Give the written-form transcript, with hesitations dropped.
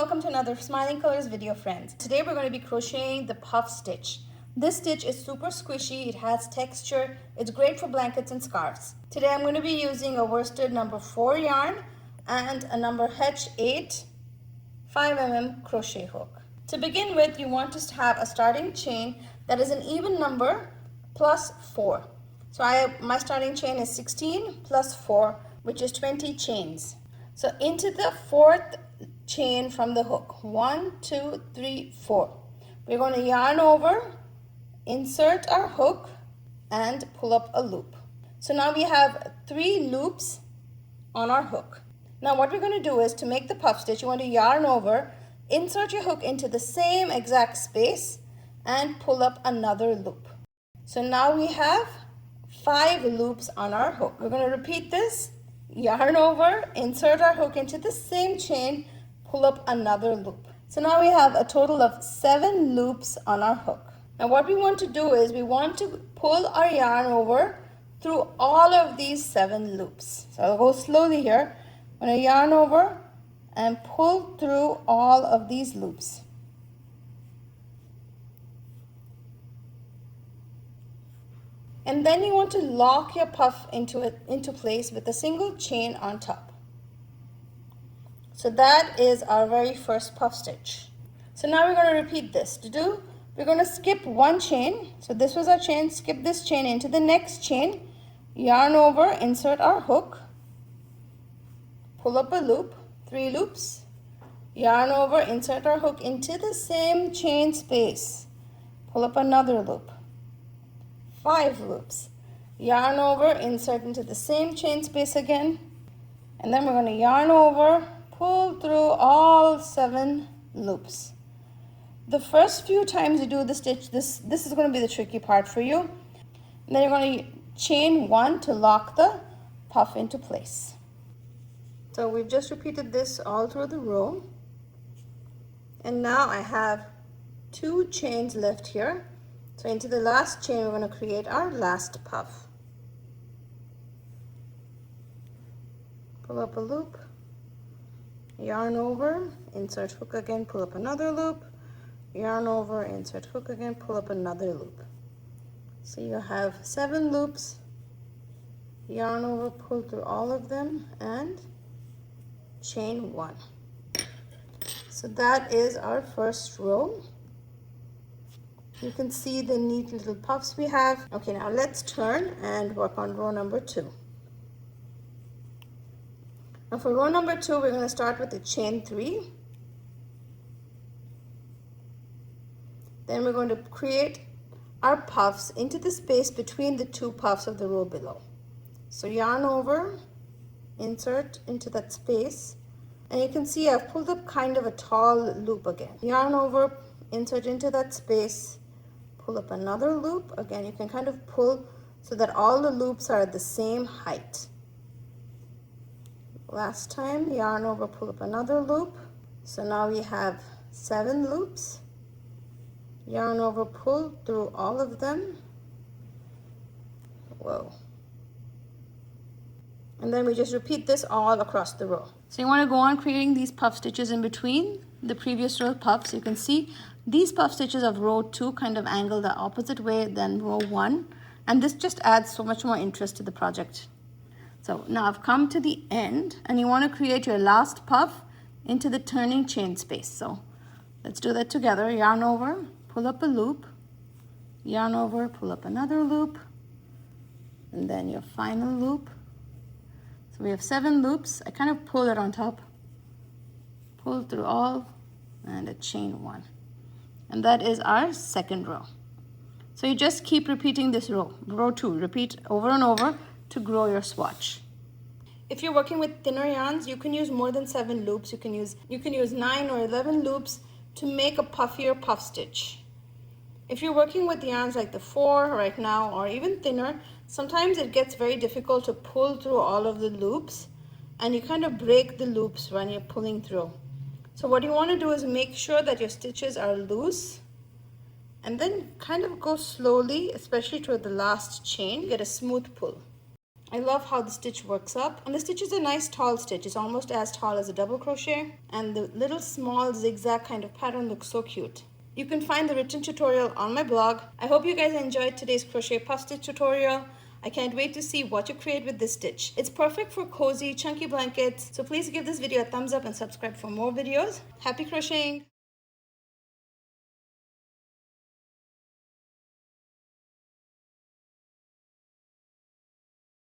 welcome to another Smiling Colors video, friends. Today we're going to be crocheting the puff stitch. This stitch is super squishy, it has texture, it's great for blankets and scarves. Today I'm going to be using a worsted number 4 yarn and a number H8 5mm crochet hook. To begin with, you want to have a starting chain that is an even number plus 4. So my starting chain is 16 plus 4, which is 20 chains. So into the 4th chain from the hook, 1, 2, 3, 4. We're going to yarn over, insert our hook, and pull up a loop. So now we have 3 loops on our hook. Now what we're going to do is, to make the puff stitch, you want to yarn over, insert your hook into the same exact space, and pull up another loop. So now we have 5 loops on our hook. We're going to repeat this. Yarn over, insert our hook into the same chain, pull up another loop. So now we have a total of 7 loops on our hook. Now what we want to do is, we want to pull our yarn over through all of these 7 loops. So I'll go slowly here. I'm going to yarn over and pull through all of these loops. And then you want to lock your puff into place with a single chain on top. So that is our very first puff stitch. So now we're going to repeat this. We're going to skip one chain. So this was our chain, skip this chain into the next chain, yarn over, insert our hook, pull up a loop, 3 loops, yarn over, insert our hook into the same chain space, pull up another loop, 5 loops, yarn over, insert into the same chain space again, and then we're going to yarn over, pull through all 7 loops. The first few times you do the stitch, this is going to be the tricky part for you. And then you're going to chain 1 to lock the puff into place. So we've just repeated this all through the row. And now I have 2 chains left here. So into the last chain, we're going to create our last puff. Pull up a loop, yarn over, insert hook again, pull up another loop, yarn over, insert hook again, pull up another loop. So you have 7 loops, yarn over, pull through all of them, and chain 1. So that is our first row. You can see the neat little puffs we have. Okay, now let's turn and work on row number 2. Now for row number 2, we're going to start with the chain 3. Then we're going to create our puffs into the space between the 2 puffs of the row below. So yarn over, insert into that space, and you can see I've pulled up kind of a tall loop again. Yarn over, insert into that space, pull up another loop. Again, you can kind of pull so that all the loops are at the same height. Last time, yarn over, pull up another loop. So now we have 7 loops. Yarn over, pull through all of them. Whoa. And then we just repeat this all across the row. So you want to go on creating these puff stitches in between the previous row puffs. You can see these puff stitches of row 2 kind of angle the opposite way than row 1. And this just adds so much more interest to the project. So now I've come to the end, and you want to create your last puff into the turning chain space. So let's do that together. Yarn over, pull up a loop, yarn over, pull up another loop, and then your final loop. So we have 7 loops. I kind of pull it on top, pull through all, and a chain 1. And that is our second row. So you just keep repeating this row, row 2, repeat over and over to grow your swatch. If you're working with thinner yarns, you can use more than 7 loops. You can use 9 or 11 loops to make a puffier puff stitch. If you're working with yarns like the 4 right now, or even thinner, sometimes it gets very difficult to pull through all of the loops, and you kind of break the loops when you're pulling through. So what you want to do is make sure that your stitches are loose, and then kind of go slowly, especially toward the last chain, get a smooth pull. I love how the stitch works up. And the stitch is a nice tall stitch. It's almost as tall as a double crochet. And the little small zigzag kind of pattern looks so cute. You can find the written tutorial on my blog. I hope you guys enjoyed today's crochet puff stitch tutorial. I can't wait to see what you create with this stitch. It's perfect for cozy, chunky blankets. So please give this video a thumbs up and subscribe for more videos. Happy crocheting!